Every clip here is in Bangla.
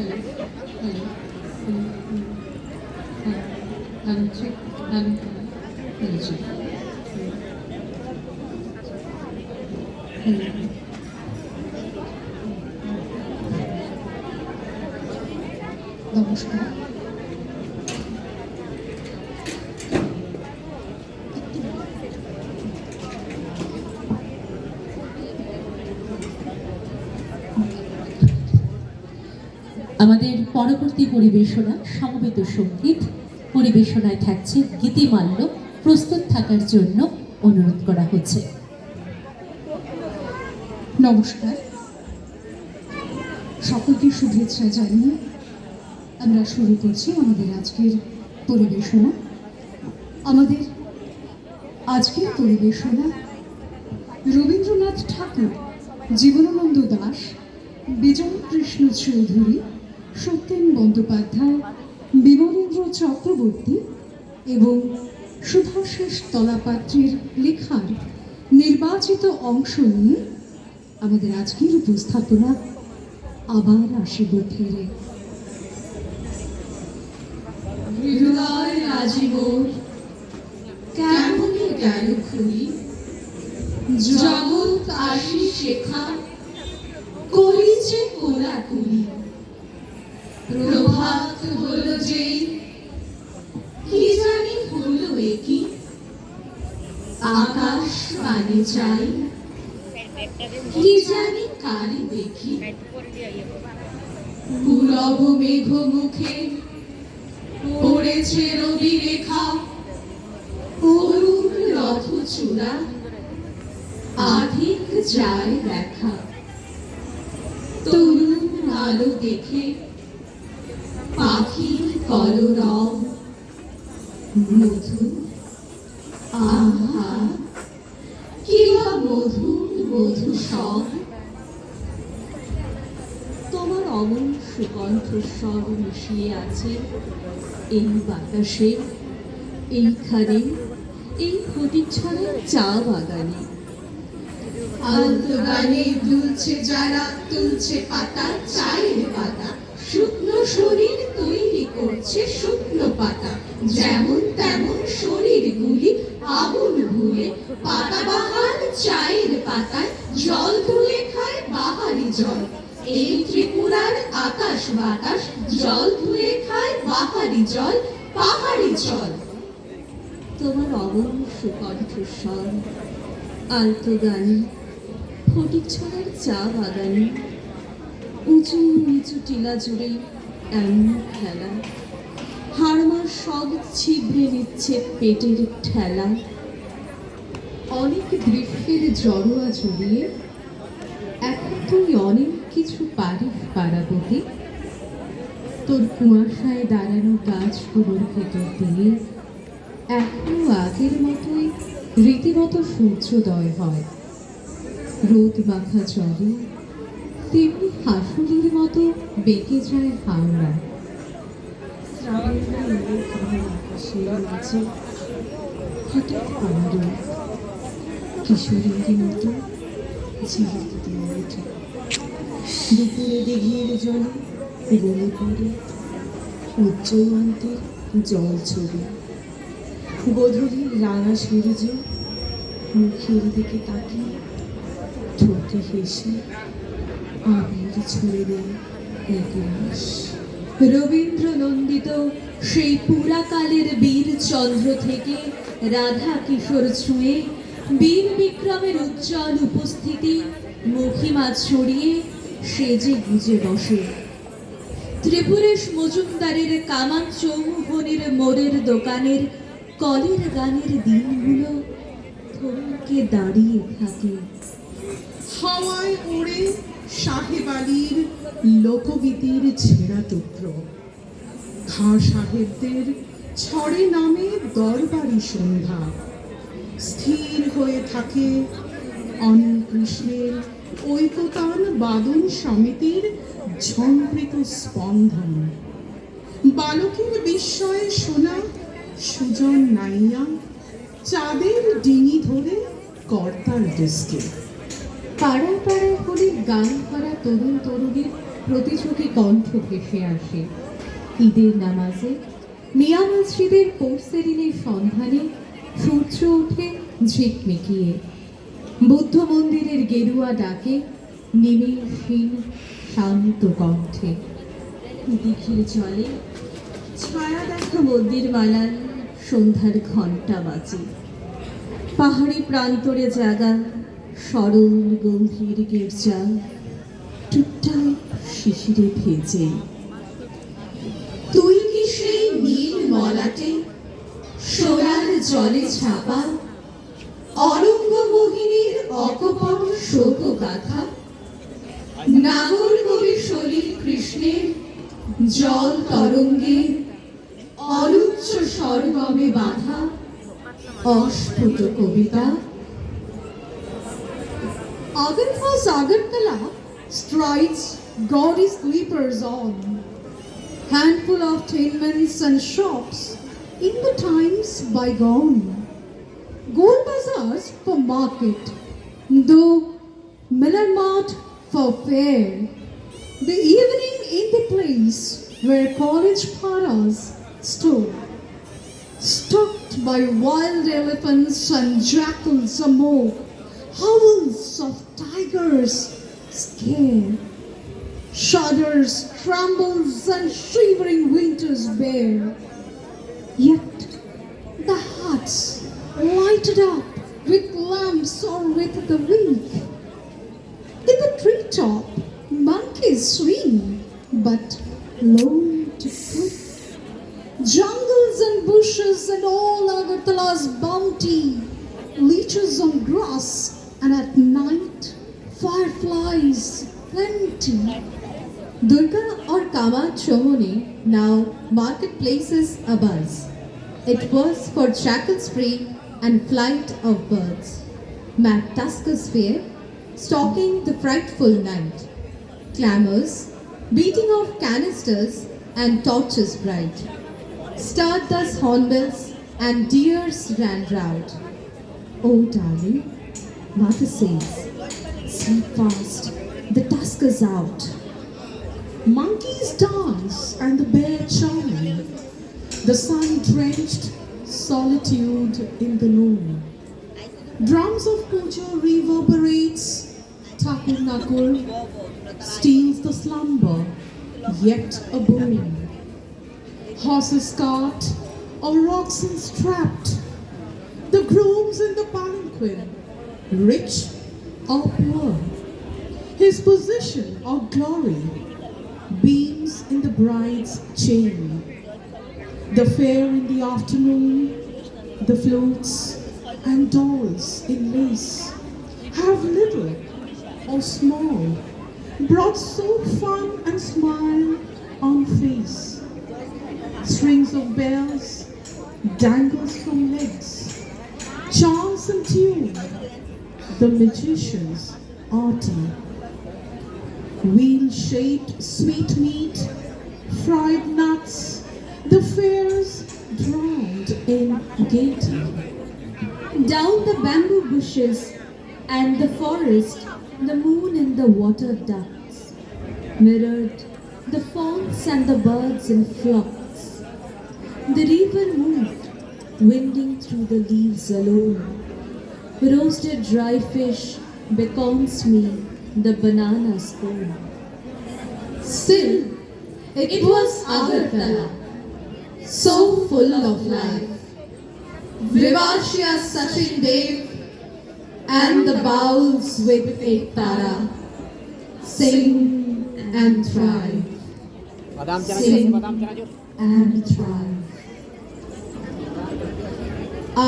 হ্যালো হ্যালো হ্যাঁ hello check hello hello check hello নমস্কার। আমাদের পরবর্তী পরিবেশনা সমবেত সঙ্গীত পরিবেশনায় থাকছে গীতিমাল্য। প্রস্তুত থাকার জন্য অনুরোধ করা হচ্ছে। নমস্কার, সকলকে শুভেচ্ছা জানিয়ে আমরা শুরু করছি আমাদের আজকের পরিবেশনা। আমাদের আজকের পরিবেশনা রবীন্দ্রনাথ ঠাকুর, জীবনানন্দ দাশ, বিজয় কৃষ্ণ চৌধুরী, সত্যেন বন্দ্যোপাধ্যায়, বিমলেন্দ্র চক্রবর্তী এবং সুধাশেষ তলাপাত্রের লেখার নির্বাচিত অংশ নিয়ে আমাদের আজকের উপস্থাপনা আবার আসিব ফিরে। হৃদয় আজীবন কেমনই গেল খুলি, জগৎ আসি শেখা করিছে কোলাকুলি। প্রভাত হলো যেই কি জানি হলো একি, আকাশ পানে চাই কি জানি কালি দেখি। পুরব মেঘ মুখে পড়েছে রবি রেখা, অরুণ রথ চূড়া আধিক যায় দেখা। তরুণ আলো দেখে পাখির কলরব, মধু আহা কিবা মধু মধু সব। তোমার অমন সুকণ্ঠস্বর মিশিয়ে আছে এই বাতাসে, এইখানে, এই ফটিকছড়ার চা বাগানে। আলতো গানে দুলছে যারা, তুলছে পাতা, চায়ের পাতা, শুকনো শরীর তৈরি করছে শুকনো পাতা। যেমন তেমন শরীরগুলি আগুন ভুলে, পাতা বাহার চায়ের পাতায় জল তুলে খায় বাহারি জল। এই ত্রিপুরার আকাশ বাতাস জল তুলে খায় বাহারি জল, পাহাড়ি জল। তোমার অমন সুকণ্ঠস্বর আলতো গানে ফটিকছড়ার চা বাগানে। উঁচু নিচু টিলা জুড়ে এমন খেলা, হাড়মার সব ছিবড়ে নিচ্ছে পেটের ঠেলা। অনেক দৃশ্যের জড়োয়া জড়িয়ে এখন তুই অনেক কিছু পারিস পারাবতী। তোর কুয়াশায় দাঁড়ানো গাছগুলোর ভেতর দিয়ে এখনো আগের মতোই রীতিমতো সূর্যোদয় হয়। রোদ মাখা জলে তেমনি হাসুলির মতো বেঁকে যায় হাওড়া। আকাশের মাঝে হঠাৎ আমারও কিশোরীর মতো ঝিলিক দিয়ে ওঠে। দুপুরে দিঘির জলে গলে পড়ে উজ্জয়ন্তীর জল ছবি। গোধূলির রাঙা সূর্য মুখের দিকে তাকিয়ে ঠোঁটে হেসে আবির ছুঁড়ে দেয় একরাশ। রবীন্দ্র নন্দিত সেই পুরাকালের বীর চন্দ্র থেকে রাধা কিশোর ছুঁয়ে বীর বিক্রমের উজ্জ্বল উপস্থিতি মহিমা ছড়িয়ে সেজে গুজে বসে। ত্রিপুরেশ মজুমদারের কামান চৌমুহনির মোড়ের দোকানের কলের গানের দিনগুলো থমকে দাঁড়িয়ে থাকে। হাওয়ায় ওড়ে সাহেব আলীর লোকগীতির ছেঁড়া টুকরো, খাঁ সাহেবদের ছড়ে নামে দরবারি সন্ধ্যা। স্থির হয়ে থাকে অনিল কৃষ্ণের ঐকতান বাদন সমিতির ঝংকৃত স্পন্দন। বালকের বিস্ময়ে শোনা সুজন নাইয়া চাঁদের ডিঙি ধরে কর্তার ডেস্কে। পাড়ায় পাড়ায় হলে গান করা তরুণ তরুণীর প্রতিযোগী কণ্ঠ ভেসে আসে। ঈদের নামাজে মিয়া মসজিদের পোর্সেলিনের সন্ধানে সূর্য ওঠে ঝিকমিকিয়ে। বুদ্ধ মন্দিরের গেরুয়া ডাকে নিমেষহীন শান্ত কণ্ঠে। দিঘির জলে ছায়া দেখা মন্দির মালার সন্ধ্যার ঘণ্টা বাজে। পাহাড়ি প্রান্তরে জাগা সরল গম্ভীর গির্জা টুকটাক শিশিরে ভেজে। তুই কি সেই নীল মলাটে সোনার জলে ছাপা অরঙ্গ মোহিনীর অকপট শোক গাথা? নাগর কবি সলিল কৃষ্ণের জল তরঙ্গের অলুচ্চ স্বরগমে বাঁধা অস্ফুট কবিতা? Agartha's Agartala strides gaudy sleepers on. Handful of tenements and shops in the times bygone. Gold bazaars for market, though Miller Mart for fair. The evening in the place where college paras stood, stalked by wild elephants and jackals amok, howls of tigers scare, shudders, trembles, and shivering winters bear. Yet the huts lighted up with lamps or with the weak. In the treetop, monkeys swing, but lone to click. Jungles and bushes and all Agartala's bounty leeches on grass, and at night fireflies plenty. Durga or Kamat Chomoni, now marketplaces abuzz. It was for jackal spree and flight of birds. Mad tuskers fear, stalking the frightful night. Clamors, beating of canisters and torches bright. Stardust hornbills and deers ran rout. Oh darling, mother says, sleep fast, the dusk is out. Monkeys dance and the bear chime, the sun-drenched solitude in the noon. Drums of Pujo reverberates, Thakur Nakur steals the slumber, yet a boon. Horses cart or oxen strapped, the grooms in the palanquin, rich or poor. His position or glory beams in the bride's chain. The fair in the afternoon, the floats and dolls in lace have little or small brought so fun and smile on face. Strings of bells dangles from legs, charms and tune, the magician's arty. Wheel-shaped sweetmeat, fried nuts, the fairs drowned in gaiety. Down the bamboo bushes and the forest, the moon and the water ducks mirrored the fawns and the birds in flocks. The river moved, winding through the leaves alone. Roasted dry fish beckons me the banana spoon. Still, it was Agartala, so full of life. Vivacious Sachin Dev and the bowls with Ektara sing and thrive. Sing and thrive.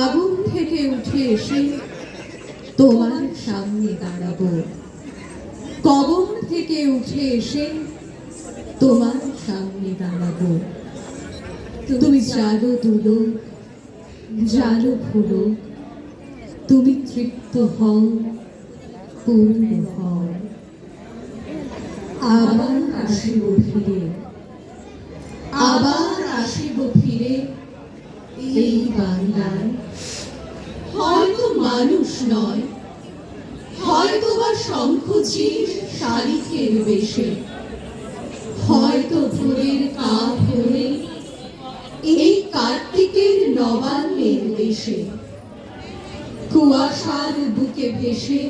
আগুন থেকে উঠে এসে তোমার সামনে দাঁড়াবো। কবর থেকে উঠে এসে তোমার সামনে দাঁড়াবো। তুমি জানো দুলো, জানো ভুলো, তুমি তৃপ্ত হও, পূর্ণ হও। আবার আসিব ফিরে, আবার আসিব ফিরে এই বাংলায়। হয়তো মানুষ নয়, হয়তো বা শঙ্খচির শালিখের বেশে, নবান্নের দেশে কুয়াশার বুকে ভেসে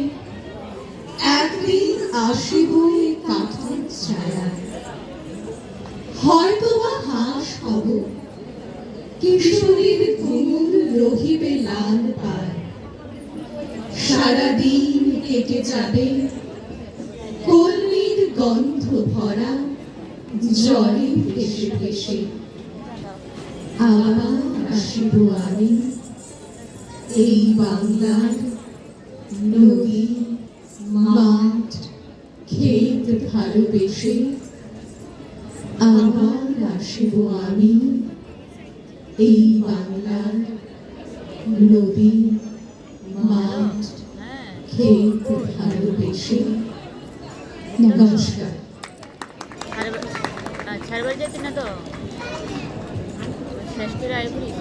একদিন আসিব এ কাঠের ছায়ায়, হয়তো বা হাঁস হব, কিশোরীর ঘুমুর রহিবে লাল পায়, সারাদিন কেটে যাবে কলমির গন্ধ ভরা জলে ভেসে ভেসে। আবার আসিব আমি এই বাংলার নদী, মাঠ, ক্ষেত ভালোবেসে। আবার আসিব আমি এই বাংলার নদী, মাঠ, ক্ষেত ভালোবেসে। নমস্কার। ছাড়বার যেতে না তো ষষ্ঠীর আয় করিস